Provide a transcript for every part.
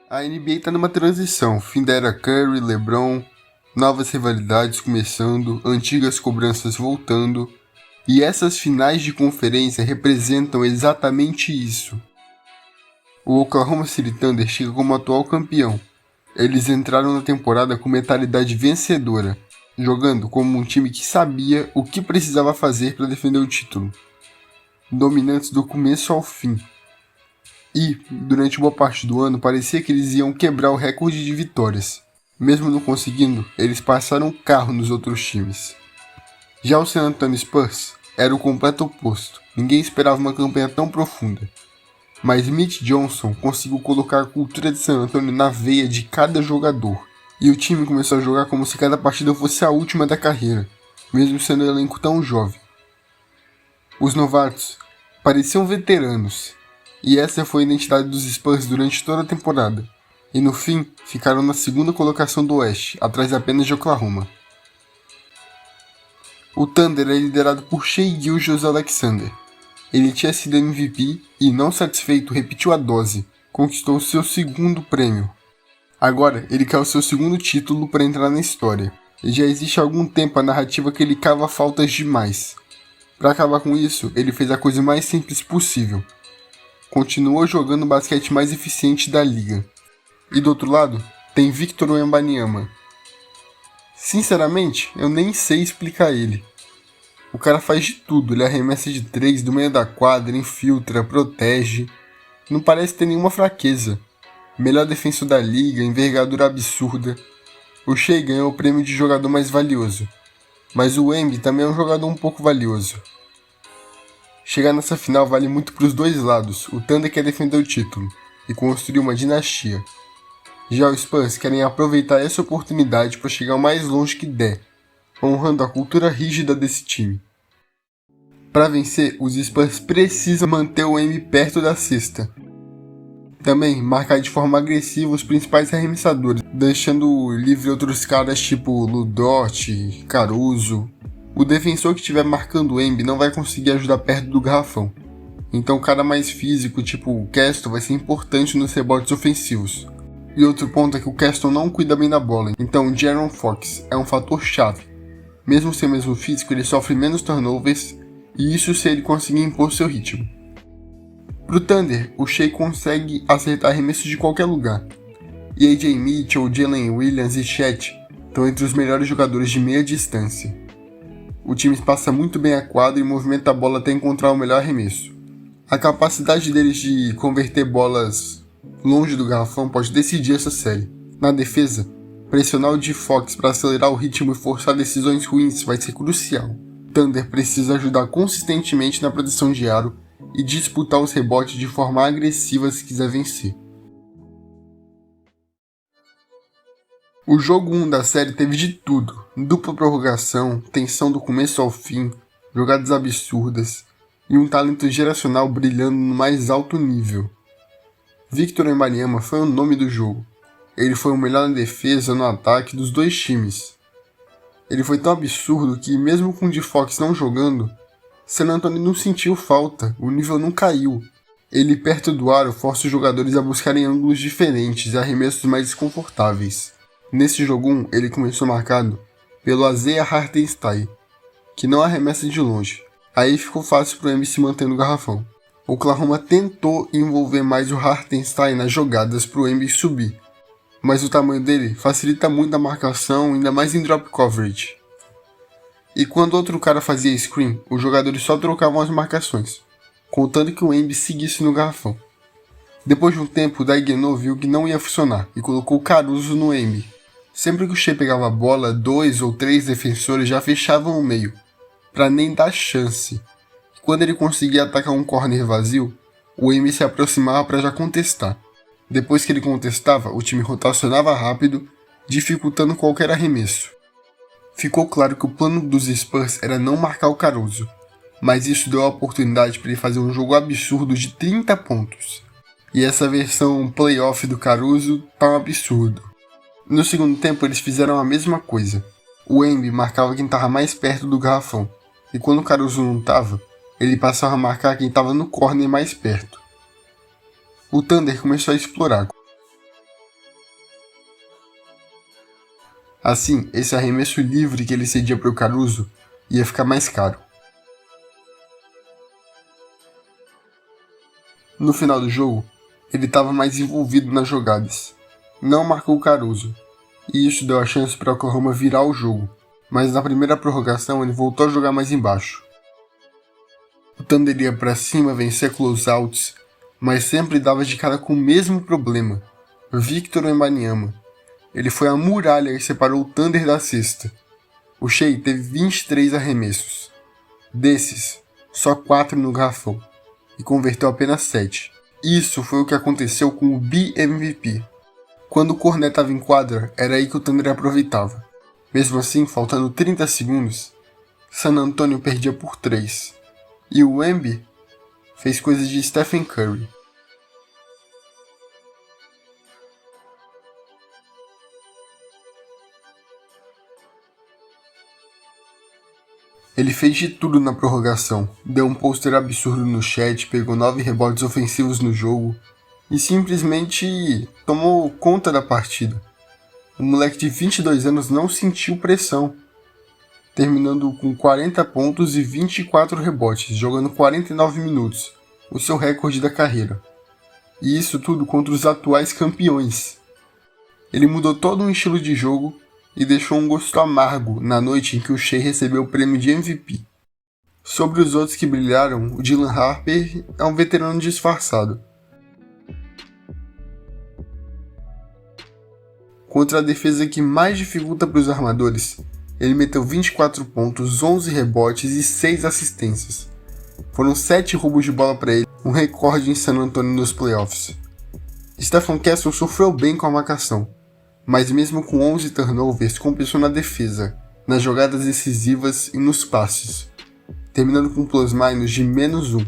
A NBA tá numa transição, fim da era Curry, LeBron, novas rivalidades começando, antigas cobranças voltando, e essas finais de conferência representam exatamente isso. O Oklahoma City Thunder chega como atual campeão. Eles entraram na temporada com mentalidade vencedora, jogando como um time que sabia o que precisava fazer para defender o título, dominantes do começo ao fim. E, durante boa parte do ano, parecia que eles iam quebrar o recorde de vitórias. Mesmo não conseguindo, eles passaram o carro nos outros times. Já o San Antonio Spurs era o completo oposto. Ninguém esperava uma campanha tão profunda. Mas Mitch Johnson conseguiu colocar a cultura de San Antonio na veia de cada jogador. E o time começou a jogar como se cada partida fosse a última da carreira, mesmo sendo um elenco tão jovem. Os novatos pareciam veteranos, e essa foi a identidade dos Spurs durante toda a temporada. E no fim, ficaram na segunda colocação do Oeste, atrás apenas de Oklahoma. O Thunder é liderado por Shai Gilgeous-Alexander. Ele tinha sido MVP e, não satisfeito, repetiu a dose. Conquistou seu segundo prêmio. Agora, ele quer o seu segundo título para entrar na história. E já existe há algum tempo a narrativa que ele cava faltas demais. Para acabar com isso, ele fez a coisa mais simples possível. Continuou jogando o basquete mais eficiente da liga. E do outro lado, tem Victor Wembanyama. Sinceramente, eu nem sei explicar ele. O cara faz de tudo, ele arremessa de 3 do meio da quadra, infiltra, protege. Não parece ter nenhuma fraqueza. Melhor defensor da liga, envergadura absurda. O Shai ganhou o prêmio de jogador mais valioso. Mas o Wemby também é um jogador um pouco valioso. Chegar nessa final vale muito para os dois lados. O Thunder quer defender o título e construir uma dinastia. Já os Spurs querem aproveitar essa oportunidade para chegar o mais longe que der, honrando a cultura rígida desse time. Para vencer, os Spurs precisam manter o Wemby perto da cesta. Também marcar de forma agressiva os principais arremessadores, deixando livre outros caras tipo Lu Dort, Caruso. O defensor que estiver marcando o Wemby não vai conseguir ajudar perto do garrafão. Então o cara mais físico, tipo o Keston, vai ser importante nos rebotes ofensivos. E outro ponto é que o Keston não cuida bem da bola, então o De'Aaron Fox é um fator chave. Mesmo sem o mesmo físico, ele sofre menos turnovers, e isso se ele conseguir impor seu ritmo. Pro Thunder, o Shai consegue acertar arremessos de qualquer lugar. E AJ Mitchell, Jalen Williams e Chet estão entre os melhores jogadores de meia distância. O time passa muito bem a quadra e movimenta a bola até encontrar o melhor arremesso. A capacidade deles de converter bolas longe do garrafão pode decidir essa série. Na defesa, pressionar o D-Fox para acelerar o ritmo e forçar decisões ruins vai ser crucial. O Thunder precisa ajudar consistentemente na proteção de aro e disputar os rebotes de forma agressiva se quiser vencer. O jogo 1 da série teve de tudo: dupla prorrogação, tensão do começo ao fim, jogadas absurdas e um talento geracional brilhando no mais alto nível. Victor Wembanyama foi o nome do jogo. Ele foi o melhor na defesa, no ataque dos dois times. Ele foi tão absurdo que, mesmo com o D-Fox não jogando, San Antonio não sentiu falta, o nível não caiu. Ele perto do aro força os jogadores a buscarem ângulos diferentes e arremessos mais desconfortáveis. Nesse jogo 1, ele começou marcado pelo Isaiah Hartenstein, que não arremessa de longe. Aí ficou fácil para o Wemby se manter no garrafão. Oklahoma tentou envolver mais o Hartenstein nas jogadas para o Wemby subir, mas o tamanho dele facilita muito a marcação, ainda mais em drop coverage. E quando outro cara fazia screen, os jogadores só trocavam as marcações, contando que o Wemby seguisse no garrafão. Depois de um tempo, o Daigneault viu que não ia funcionar e colocou Caruso no Wemby. Sempre que o Shai pegava a bola, 2 ou 3 defensores já fechavam o meio, para nem dar chance. Quando ele conseguia atacar um corner vazio, o Wemby se aproximava para já contestar. Depois que ele contestava, o time rotacionava rápido, dificultando qualquer arremesso. Ficou claro que o plano dos Spurs era não marcar o Caruso, mas isso deu a oportunidade para ele fazer um jogo absurdo de 30 pontos. E essa versão playoff do Caruso tá um absurdo. No segundo tempo eles fizeram a mesma coisa. O Wemby marcava quem estava mais perto do garrafão, e quando o Caruso não estava, ele passava a marcar quem estava no corner mais perto. O Thunder começou a explorar. Assim, esse arremesso livre que ele cedia para o Caruso ia ficar mais caro. No final do jogo, ele estava mais envolvido nas jogadas. Não marcou o Caruso, e isso deu a chance para o Oklahoma virar o jogo, mas na primeira prorrogação ele voltou a jogar mais embaixo. O Thunder ia para cima vencer closeouts, mas sempre dava de cara com o mesmo problema, Victor Wembanyama. Ele foi a muralha que separou o Thunder da cesta. O Shai teve 23 arremessos. Desses, só 4 no garrafão, e converteu apenas 7. Isso foi o que aconteceu com o BMVP. Quando o Kornet estava em quadra, era aí que o Thunder aproveitava. Mesmo assim, faltando 30 segundos, San Antonio perdia por 3. E o Wemby fez coisas de Stephen Curry. Ele fez de tudo na prorrogação, deu um pôster absurdo no chat, pegou 9 rebotes ofensivos no jogo e simplesmente tomou conta da partida. O moleque de 22 anos não sentiu pressão, terminando com 40 pontos e 24 rebotes, jogando 49 minutos, o seu recorde da carreira. E isso tudo contra os atuais campeões. Ele mudou todo um estilo de jogo e deixou um gosto amargo na noite em que o Shai recebeu o prêmio de MVP. Sobre os outros que brilharam, o Dylan Harper é um veterano disfarçado. Contra a defesa que mais dificulta para os armadores, ele meteu 24 pontos, 11 rebotes e 6 assistências. Foram 7 roubos de bola para ele, um recorde em San Antonio nos playoffs. Stephen Castle sofreu bem com a marcação, mas mesmo com 11 turnovers, compensou na defesa, nas jogadas decisivas e nos passes, terminando com plus-minus de -1.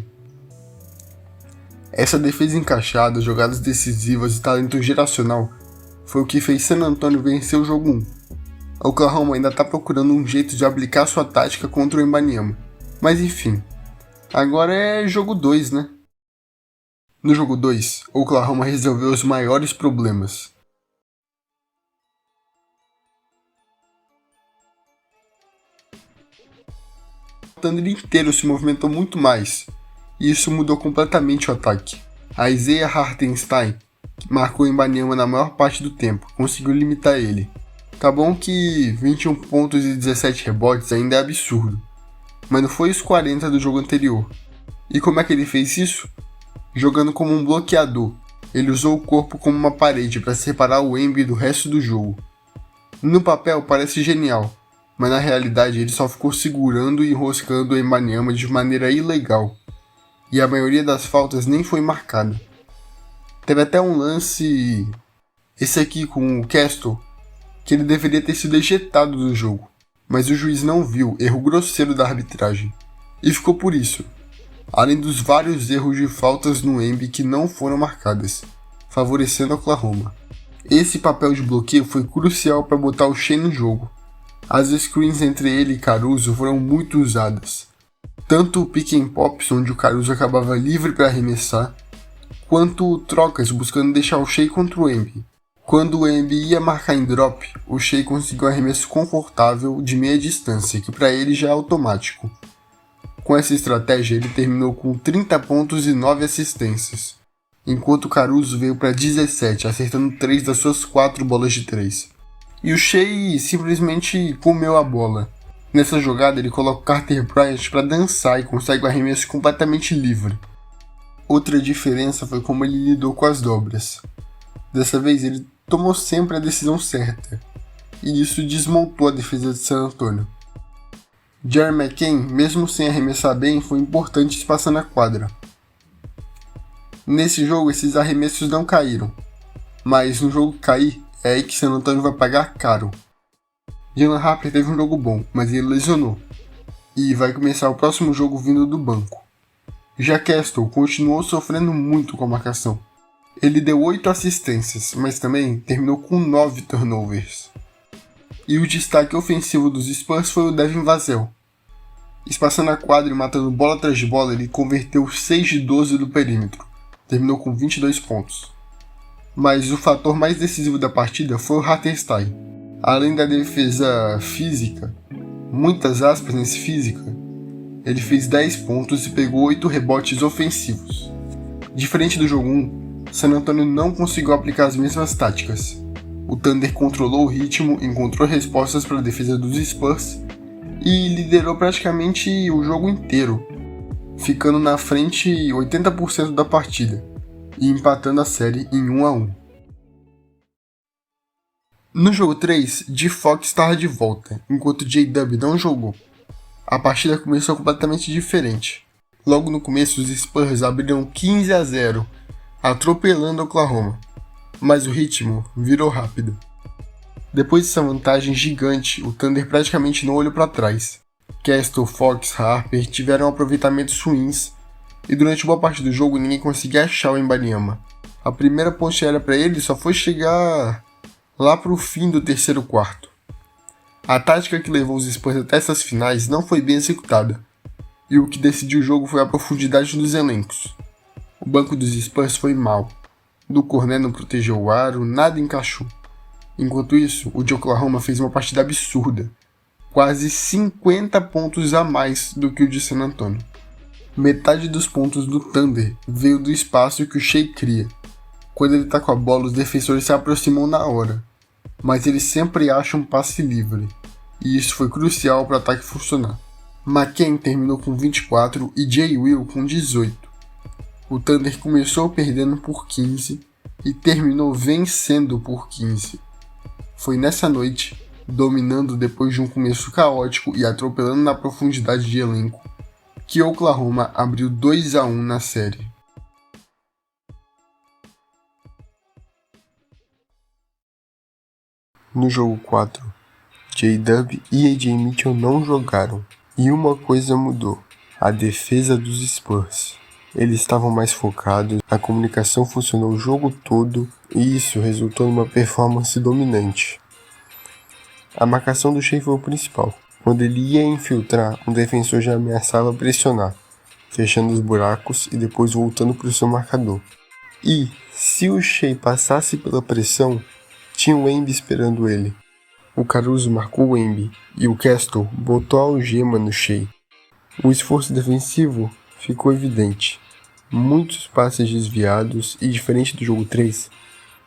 Essa defesa encaixada, jogadas decisivas e talento geracional foi o que fez San Antonio vencer o jogo 1. Oklahoma ainda está procurando um jeito de aplicar sua tática contra o Wembanyama, mas enfim, agora é jogo 2, né? No jogo 2, Oklahoma resolveu os maiores problemas. O Thunder inteiro se movimentou muito mais, e isso mudou completamente o ataque. A Isaiah Hartenstein, que marcou o Wembanyama na maior parte do tempo, conseguiu limitar ele. Tá bom que 21 pontos e 17 rebotes ainda é absurdo, mas não foi os 40 do jogo anterior. E como é que ele fez isso? Jogando como um bloqueador. Ele usou o corpo como uma parede para separar o Wemby do resto do jogo. No papel parece genial, mas na realidade ele só ficou segurando e enroscando o Wembanyama de maneira ilegal, e a maioria das faltas nem foi marcada. Teve até um lance, esse aqui com o Castle, que ele deveria ter sido ejetado do jogo, mas o juiz não viu, erro grosseiro da arbitragem, e ficou por isso, além dos vários erros de faltas no Wemby que não foram marcadas, favorecendo Oklahoma. Esse papel de bloqueio foi crucial para botar o Shai no jogo. As screens entre ele e Caruso foram muito usadas, tanto o pick and pops, onde o Caruso acabava livre para arremessar, quanto trocas buscando deixar o Shai contra o Wemby. Quando o Wemby ia marcar em drop, o Shai conseguiu um arremesso confortável de meia distância, que para ele já é automático. Com essa estratégia, ele terminou com 30 pontos e 9 assistências, enquanto o Caruso veio para 17, acertando 3 das suas 4 bolas de 3. E o Shai simplesmente comeu a bola. Nessa jogada, ele coloca o Carter Bryant para dançar e consegue um arremesso completamente livre. Outra diferença foi como ele lidou com as dobras. Dessa vez, ele tomou sempre a decisão certa, e isso desmontou a defesa de San Antonio. Jerry McCain, mesmo sem arremessar bem, foi importante espaçando a quadra. Nesse jogo, esses arremessos não caíram, mas no jogo que cair, é aí que San Antonio vai pagar caro. Dylan Harper teve um jogo bom, mas ele lesionou, e vai começar o próximo jogo vindo do banco. Já Castle continuou sofrendo muito com a marcação. Ele deu 8 assistências, mas também terminou com 9 turnovers. E o destaque ofensivo dos Spurs foi o Devin Vassell. Espaçando a quadra e matando bola atrás de bola, ele converteu 6 de 12 do perímetro, terminou com 22 pontos. Mas o fator mais decisivo da partida foi o Hartenstein. Além da defesa física, muitas aspas nesse física, ele fez 10 pontos e pegou 8 rebotes ofensivos. Diferente do jogo 1, San Antonio não conseguiu aplicar as mesmas táticas. O Thunder controlou o ritmo, encontrou respostas para a defesa dos Spurs e liderou praticamente o jogo inteiro, ficando na frente 80% da partida e empatando a série em 1-1. No jogo 3, D-Fox estava de volta, enquanto J-Dub não jogou. A partida começou completamente diferente. Logo no começo, os Spurs abriram 15-0, atropelando Oklahoma, mas o ritmo virou rápido. Depois dessa vantagem gigante, o Thunder praticamente não olhou para trás. Castle, Fox, Harper tiveram aproveitamentos ruins e durante boa parte do jogo ninguém conseguia achar o Wembanyama. A primeira ponte aérea para ele só foi chegar lá para o fim do terceiro quarto. A tática que levou os Spurs até essas finais não foi bem executada, e o que decidiu o jogo foi a profundidade dos elencos. O banco dos Spurs foi mal. Do Cornet não protegeu o aro, nada encaixou. Enquanto isso, o de Oklahoma fez uma partida absurda, quase 50 pontos a mais do que o de San Antonio. Metade dos pontos do Thunder veio do espaço que o Shea cria. Quando ele tá com a bola, os defensores se aproximam na hora, mas eles sempre acham um passe livre, e isso foi crucial para o ataque funcionar. McCain terminou com 24 e Jay Will com 18. O Thunder começou perdendo por 15 e terminou vencendo por 15. Foi nessa noite, dominando depois de um começo caótico e atropelando na profundidade de elenco, que Oklahoma abriu 2-1 na série. No jogo 4, J-Dub e AJ Mitchell não jogaram, e uma coisa mudou: a defesa dos Spurs. Eles estavam mais focados, a comunicação funcionou o jogo todo e isso resultou numa performance dominante. A marcação do Shea foi o principal. Quando ele ia infiltrar, um defensor já ameaçava pressionar, fechando os buracos e depois voltando para o seu marcador. E, se o Shea passasse pela pressão, tinha o Wemby esperando ele. O Caruso marcou o Wemby e o Castle botou a algema no Shea. O esforço defensivo ficou evidente. Muitos passes desviados e, diferente do jogo 3,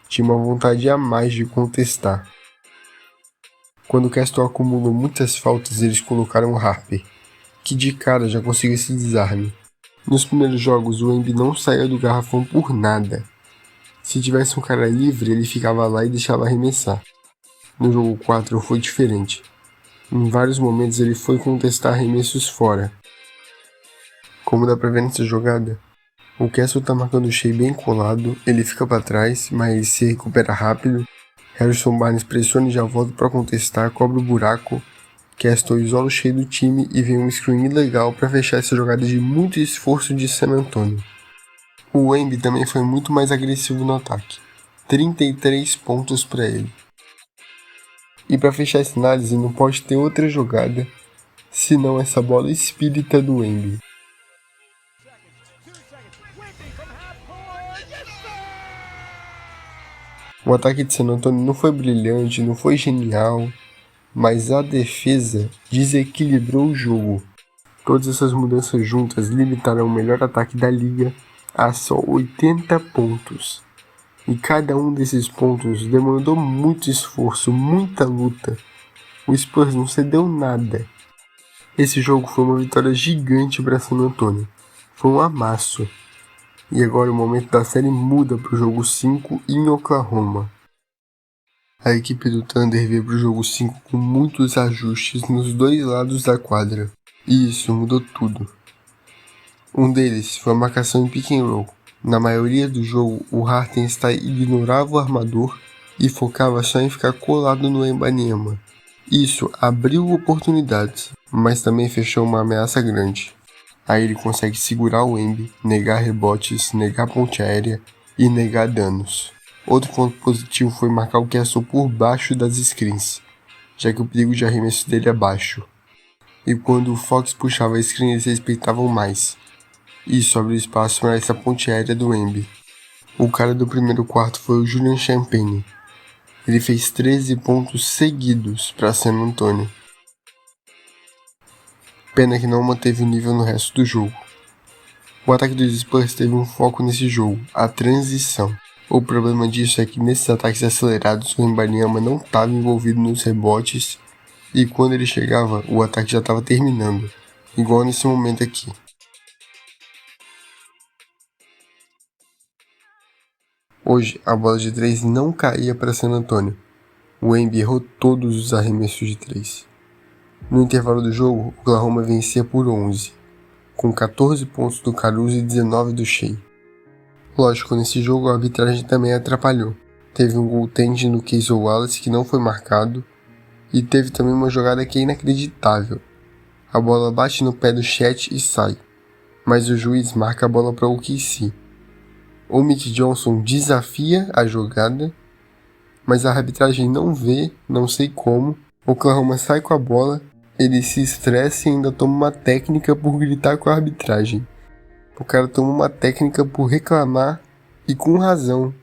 tinha uma vontade a mais de contestar. Quando o Castle acumulou muitas faltas, eles colocaram o Harper, que de cara já conseguiu esse desarme. Nos primeiros jogos, o Wemby não saía do garrafão por nada. Se tivesse um cara livre, ele ficava lá e deixava arremessar. No jogo 4 foi diferente. Em vários momentos ele foi contestar arremessos fora. Como dá pra ver nessa jogada, o Castle tá marcando o Shea bem colado, ele fica pra trás, mas se recupera rápido. Harrison Barnes pressiona e já volta pra contestar, cobre o buraco. Castle isola o Shea do time e vem um screen ilegal pra fechar essa jogada de muito esforço de San Antonio. O Wemby também foi muito mais agressivo no ataque, 33 pontos para ele. E para fechar essa análise, não pode ter outra jogada senão essa bola espírita do Wemby. O ataque de San Antonio não foi brilhante, não foi genial, mas a defesa desequilibrou o jogo. Todas essas mudanças juntas limitaram o melhor ataque da liga a só 80 pontos. E cada um desses pontos demandou muito esforço, muita luta. O Spurs não cedeu nada. Esse jogo foi uma vitória gigante para San Antonio. Foi um amasso. E agora o momento da série muda para o jogo 5 em Oklahoma. A equipe do Thunder veio para o jogo 5 com muitos ajustes nos dois lados da quadra. E isso mudou tudo. Um deles foi a marcação em pick and roll. Na maioria do jogo, o Hartenstein ignorava o armador e focava só em ficar colado no Wembanyama. Isso abriu oportunidades, mas também fechou uma ameaça grande. Aí ele consegue segurar o Wemby, negar rebotes, negar ponte aérea e negar danos. Outro ponto positivo foi marcar o Castle por baixo das screens, já que o perigo de arremesso dele é baixo. E quando o Fox puxava a screen, eles respeitavam mais. Isso abriu espaço para essa ponte aérea do Wemby. O cara do primeiro quarto foi o Julian Champagnie. Ele fez 13 pontos seguidos para San Antonio. Pena que não manteve o nível no resto do jogo. O ataque dos Spurs teve um foco nesse jogo, a transição. O problema disso é que nesses ataques acelerados o Wembanyama não estava envolvido nos rebotes e quando ele chegava o ataque já estava terminando, igual nesse momento aqui. Hoje a bola de 3 não caía para San Antonio. O Wemby errou todos os arremessos de 3. No intervalo do jogo, o Oklahoma vencia por 11, com 14 pontos do Caruso e 19 do Shea. Lógico, nesse jogo a arbitragem também atrapalhou. Teve um goaltending no Casey Wallace que não foi marcado, e teve também uma jogada que é inacreditável. A bola bate no pé do Chet e sai, mas o juiz marca a bola para o OKC. O Mick Johnson desafia a jogada, mas a arbitragem não vê, não sei como. O Oklahoma sai com a bola, ele se estressa e ainda toma uma técnica por gritar com a arbitragem. O cara toma uma técnica por reclamar e com razão.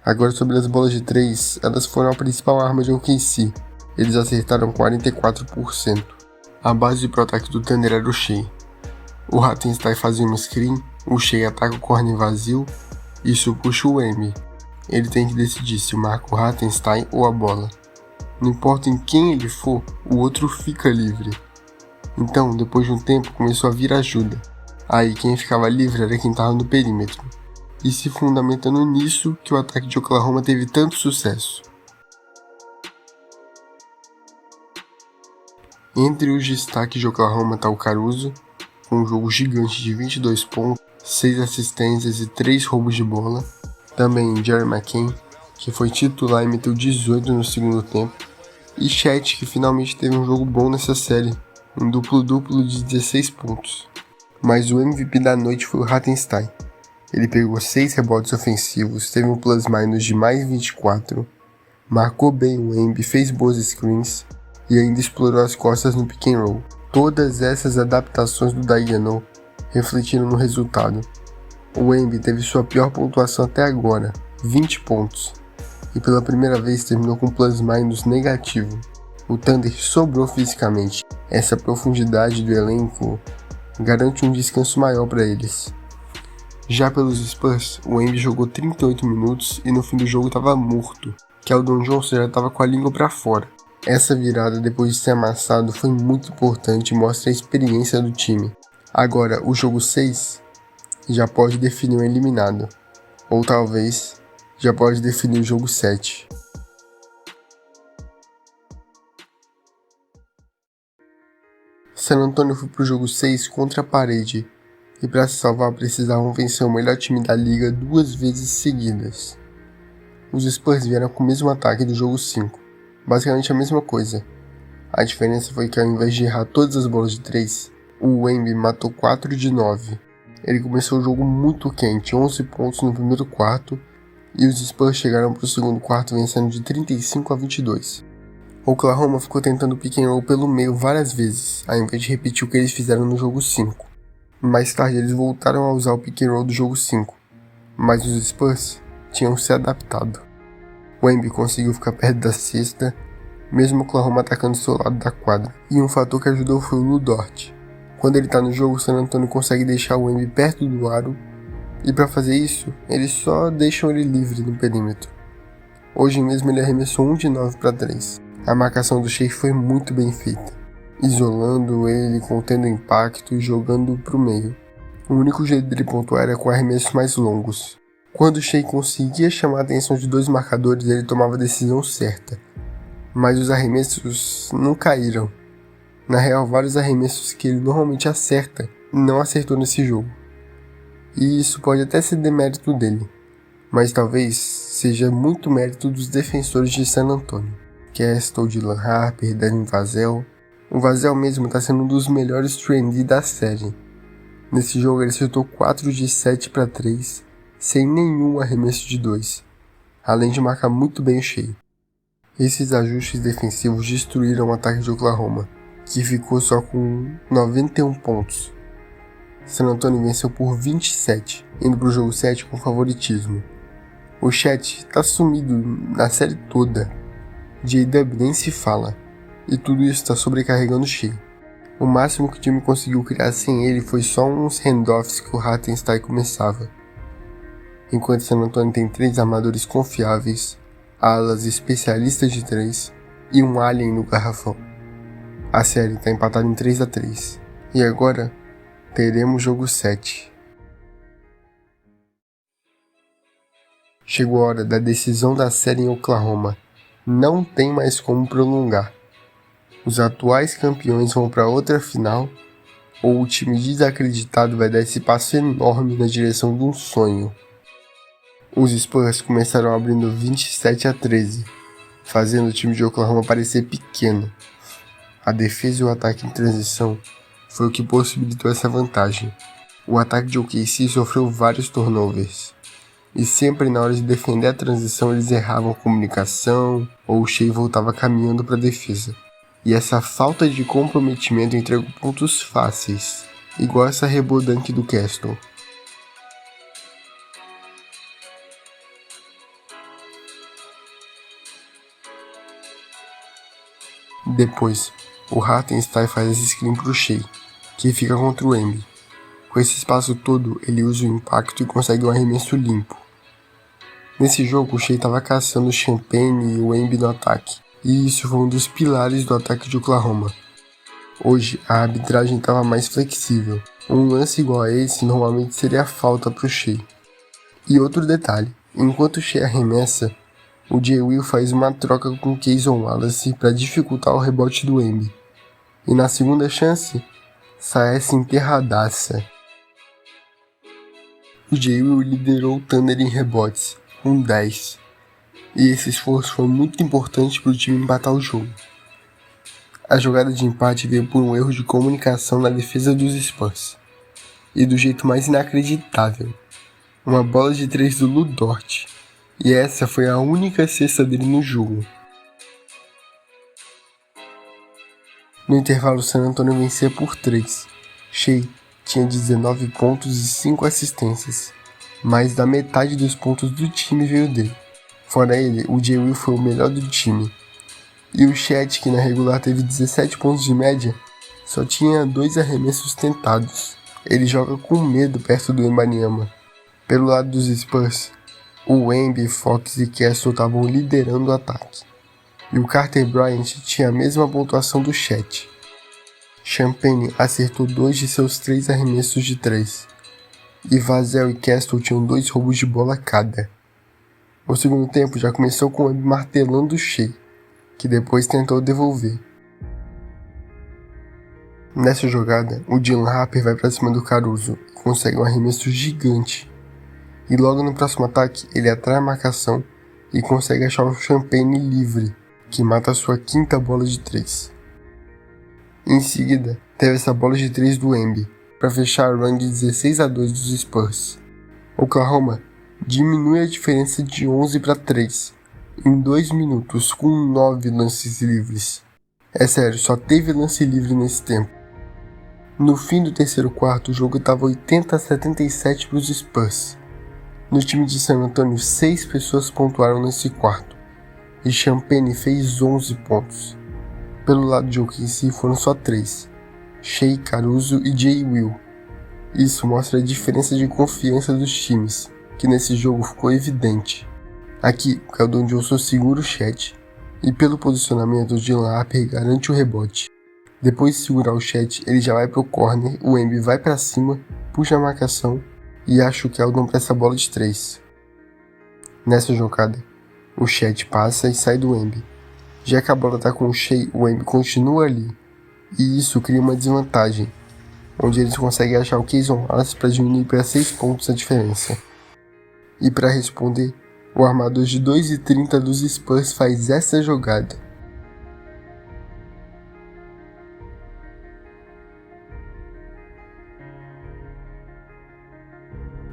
Agora sobre as bolas de 3, elas foram a principal arma de OKC. Eles acertaram 44%. A base pro ataque do Thunder era o Shea. O Hartenstein fazia uma screen, o Shea ataca o corner vazio, isso puxa o Wemby. Ele tem que decidir se marca o Hartenstein ou a bola. Não importa em quem ele for, o outro fica livre. Então, depois de um tempo, começou a vir ajuda. Aí quem ficava livre era quem estava no perímetro. E se fundamentando nisso que o ataque de Oklahoma teve tanto sucesso. Entre os destaques de Oklahoma está o Caruso, com um jogo gigante de 22 pontos, 6 assistências e 3 roubos de bola. Também Jerry McCain, que foi titular e meteu 18 no segundo tempo. E Chet, que finalmente teve um jogo bom nessa série, um duplo-duplo de 16 pontos. Mas o MVP da noite foi o Hartenstein. Ele pegou 6 rebotes ofensivos, teve um plus-minus de mais 24, marcou bem o Wemby, fez boas screens e ainda explorou as costas no pick and roll. Todas essas adaptações do Diagonal refletiram no resultado. O Wemby teve sua pior pontuação até agora, 20 pontos, e pela primeira vez terminou com plus-minus negativo. O Thunder sobrou fisicamente. Essa profundidade do elenco garante um descanso maior para eles. Já pelos Spurs, o Wemby jogou 38 minutos e no fim do jogo estava morto. Keldon Johnson já estava com a língua para fora. Essa virada depois de ser amassado foi muito importante e mostra a experiência do time. Agora, o jogo 6 já pode definir um eliminado. Ou talvez já pode definir o jogo 7. San Antonio foi pro jogo 6 contra a parede, e para se salvar precisavam vencer o melhor time da liga 2 vezes seguidas. Os Spurs vieram com o mesmo ataque do jogo 5, basicamente a mesma coisa. A diferença foi que ao invés de errar todas as bolas de 3, o Wemby matou 4 de 9. Ele começou o jogo muito quente, 11 pontos no primeiro quarto, e os Spurs chegaram para o segundo quarto vencendo de 35-22. Oklahoma ficou tentando pick and roll pelo meio várias vezes, ao invés de repetir o que eles fizeram no jogo 5. Mais tarde eles voltaram a usar o pick and roll do jogo 5, mas os Spurs tinham se adaptado. O Wemby conseguiu ficar perto da cesta, mesmo o Oklahoma atacando seu lado da quadra, e um fator que ajudou foi o Lu Dort. Quando ele está no jogo, o San Antonio consegue deixar o Wemby perto do aro, e para fazer isso, eles só deixam ele livre no perímetro. Hoje mesmo ele arremessou 1 de 9 para 3. A marcação do Shea foi muito bem feita, isolando ele, contendo o impacto e jogando para o meio. O único jeito dele pontuar era com arremessos mais longos. Quando o Shea conseguia chamar a atenção de 2 marcadores, ele tomava a decisão certa. Mas os arremessos não caíram. Na real, vários arremessos que ele normalmente acerta, não acertou nesse jogo. E isso pode até ser demérito dele, mas talvez seja muito mérito dos defensores de San Antonio. Castle, Dylan Harper, Devin Vassell. O Vassell mesmo está sendo um dos melhores 3&D da série. Nesse jogo ele acertou 4 de 7 para 3, sem nenhum arremesso de 2, além de marcar muito bem o Shea. Esses ajustes defensivos destruíram o ataque de Oklahoma, que ficou só com 91 pontos. San Antonio venceu por 27, indo para o jogo 7 com favoritismo. O Chet tá sumido na série toda. J-Dub nem se fala. E tudo isso tá sobrecarregando o Shea. O máximo que o time conseguiu criar sem ele foi só uns handoffs que o Hartenstein começava. Enquanto San Antonio tem 3 armadores confiáveis, alas especialistas de 3 e um alien no garrafão. A série tá empatada em 3-3. E agora, teremos jogo 7. Chegou a hora da decisão da série em Oklahoma. Não tem mais como prolongar. Os atuais campeões vão para outra final, ou o time desacreditado vai dar esse passo enorme na direção de um sonho. Os Spurs começaram abrindo 27-13, fazendo o time de Oklahoma parecer pequeno. A defesa e o ataque em transição foi o que possibilitou essa vantagem. O ataque de OKC sofreu vários turnovers. E sempre na hora de defender a transição eles erravam a comunicação ou o Shea voltava caminhando para a defesa. E essa falta de comprometimento entregou pontos fáceis, igual essa rebodante do Castle. Depois, o Hartenstein faz esse screen pro Shea, que fica contra o Embiid. Com esse espaço todo, ele usa o impacto e consegue um arremesso limpo. Nesse jogo, o Shea estava caçando o Champagne e o Embiid no ataque, e isso foi um dos pilares do ataque de Oklahoma. Hoje, a arbitragem estava mais flexível. Um lance igual a esse normalmente seria falta para o Shea. E outro detalhe, enquanto o Shea arremessa, o J. Will faz uma troca com Cason Wallace para dificultar o rebote do Embiid. E na segunda chance, sai essa enterradaça. O J. Will liderou o Thunder em rebotes, com 10. E esse esforço foi muito importante para o time empatar o jogo. A jogada de empate veio por um erro de comunicação na defesa dos Spurs. E do jeito mais inacreditável. Uma bola de 3 do Lu Dort. E essa foi a única cesta dele no jogo. No intervalo, o San Antonio vencia por 3. Shea tinha 19 pontos e 5 assistências. Mais da metade dos pontos do time veio dele. Fora ele, o J. Will foi o melhor do time. E o Chet, que na regular teve 17 pontos de média, só tinha 2 arremessos tentados. Ele joga com medo perto do Wembanyama. Pelo lado dos Spurs, o Wemby, Fox e Castle estavam liderando o ataque. E o Carter Bryant tinha a mesma pontuação do Chet. Champagne acertou 2 de seus 3 arremessos de 3. E Vassell e Castle tinham 2 roubos de bola cada. O segundo tempo já começou com o Wemby martelando o Shea, que depois tentou devolver. Nessa jogada, o Dylan Harper vai para cima do Caruso e consegue um arremesso gigante. E logo no próximo ataque, ele atrai a marcação e consegue achar o Champagne livre, que mata a sua 5ª bola de 3. Em seguida, teve essa bola de 3 do Embiid, para fechar a run de 16-2 dos Spurs. Oklahoma diminui a diferença de 11 para 3, em 2 minutos, com 9 lances livres. É sério, só teve lance livre nesse tempo. No fim do terceiro quarto, o jogo estava 80-77 para os Spurs. No time de San Antonio, 6 pessoas pontuaram nesse quarto, e Champagne fez 11 pontos. Pelo lado de OKC foram só 3, Shea, Caruso e J. Will. Isso mostra a diferença de confiança dos times, que nesse jogo ficou evidente. Aqui, o Keldon Johnson segura o Chet, e pelo posicionamento o Dylan Harper garante o rebote. Depois de segurar o Chet, ele já vai pro corner, o Embiid vai para cima, puxa a marcação e acha o Keldon para essa bola de 3. Nessa jogada, o Chet passa e sai do Embiid. Já que a bola tá com o Shea, o Embiid continua ali, e isso cria uma desvantagem, onde eles conseguem achar o Cason Wallace para diminuir para 6 pontos a diferença. E para responder, o armador de 2,30 dos Spurs faz essa jogada.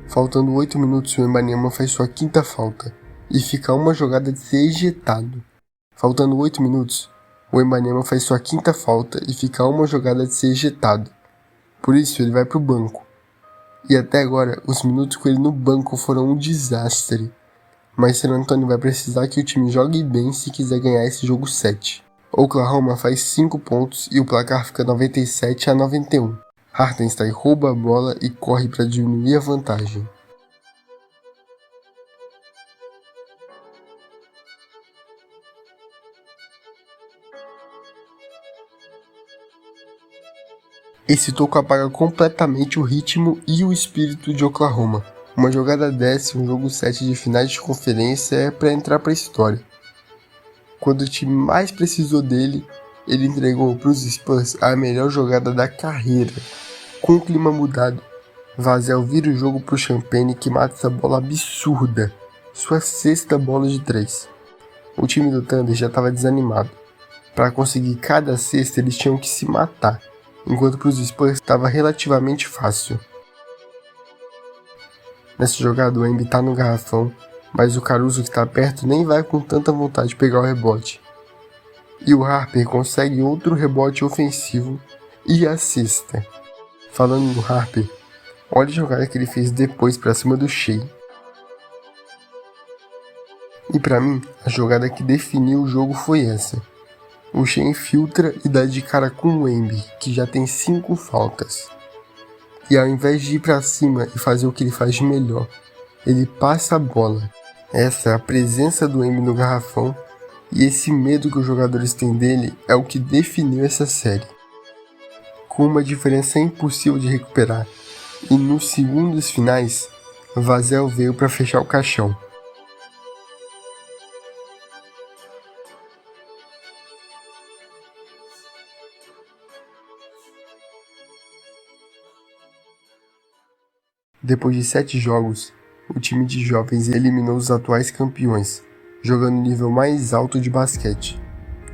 Faltando 8 minutos, o Wembanyama faz sua 5ª falta e fica a uma jogada de ser ejetado. Faltando 8 minutos, o Wembanyama faz sua 5ª falta e fica a uma jogada de ser ejetado. Por isso, ele vai pro banco. E até agora, os minutos com ele no banco foram um desastre. mas San Antonio vai precisar que o time jogue bem se quiser ganhar esse jogo 7. Oklahoma faz 5 pontos e o placar fica 97-91. Hartenstein rouba a bola e corre para diminuir a vantagem. Esse toco apaga completamente o ritmo e o espírito de Oklahoma. Uma jogada dessa em um jogo 7 de finais de conferência é para entrar para a história. Quando o time mais precisou dele, ele entregou para os Spurs a melhor jogada da carreira. Com o clima mudado, Vassell vira o jogo para o Champagne que mata essa bola absurda, sua 6ª bola de 3. O time do Thunder já estava desanimado. Para conseguir cada cesta eles tinham que se matar, enquanto para os Spurs estava relativamente fácil. Nessa jogada o Embiid está no garrafão, mas o Caruso que está perto nem vai com tanta vontade de pegar o rebote. E o Harper consegue outro rebote ofensivo e a cesta. Falando no Harper, olha a jogada que ele fez depois para cima do Shea. E para mim, a jogada que definiu o jogo foi essa. O Shea infiltra e dá de cara com o Embiid, que já tem 5 faltas. E ao invés de ir para cima e fazer o que ele faz de melhor, ele passa a bola. Essa, a presença do Embiid no garrafão e esse medo que os jogadores têm dele é o que definiu essa série. Com uma diferença impossível de recuperar, e nos segundos finais, Vassell veio para fechar o caixão. Depois de 7 jogos, o time de jovens eliminou os atuais campeões, jogando o nível mais alto de basquete.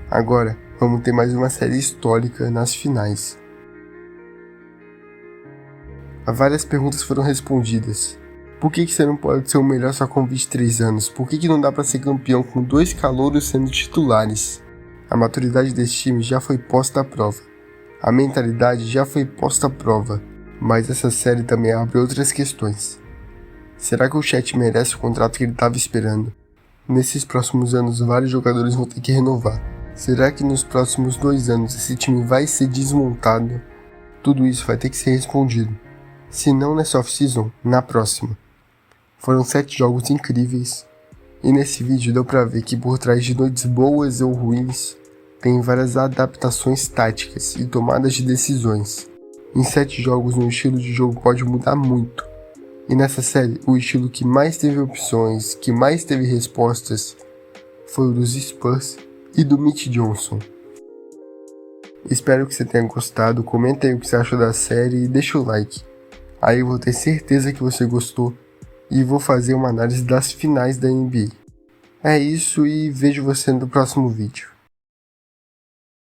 Agora, vamos ter mais uma série histórica nas finais. Várias perguntas foram respondidas. Por que você não pode ser o melhor só com 23 anos? Por que não dá para ser campeão com 2 calouros sendo titulares? A maturidade desse time já foi posta à prova. A mentalidade já foi posta à prova. Mas essa série também abre outras questões. Será que o Chet merece o contrato que ele estava esperando? Nesses próximos anos, vários jogadores vão ter que renovar. Será que nos próximos 2 anos esse time vai ser desmontado? Tudo isso vai ter que ser respondido. Se não nessa off-season, na próxima. Foram 7 jogos incríveis. E nesse vídeo deu pra ver que por trás de noites boas ou ruins, tem várias adaptações táticas e tomadas de decisões. Em 7 jogos, um estilo de jogo pode mudar muito. E nessa série, o estilo que mais teve opções, que mais teve respostas, foi o dos Spurs e do Mitch Johnson. Espero que você tenha gostado, comenta aí o que você achou da série e deixa o like. Aí eu vou ter certeza que você gostou e vou fazer uma análise das finais da NBA. É isso e vejo você no próximo vídeo.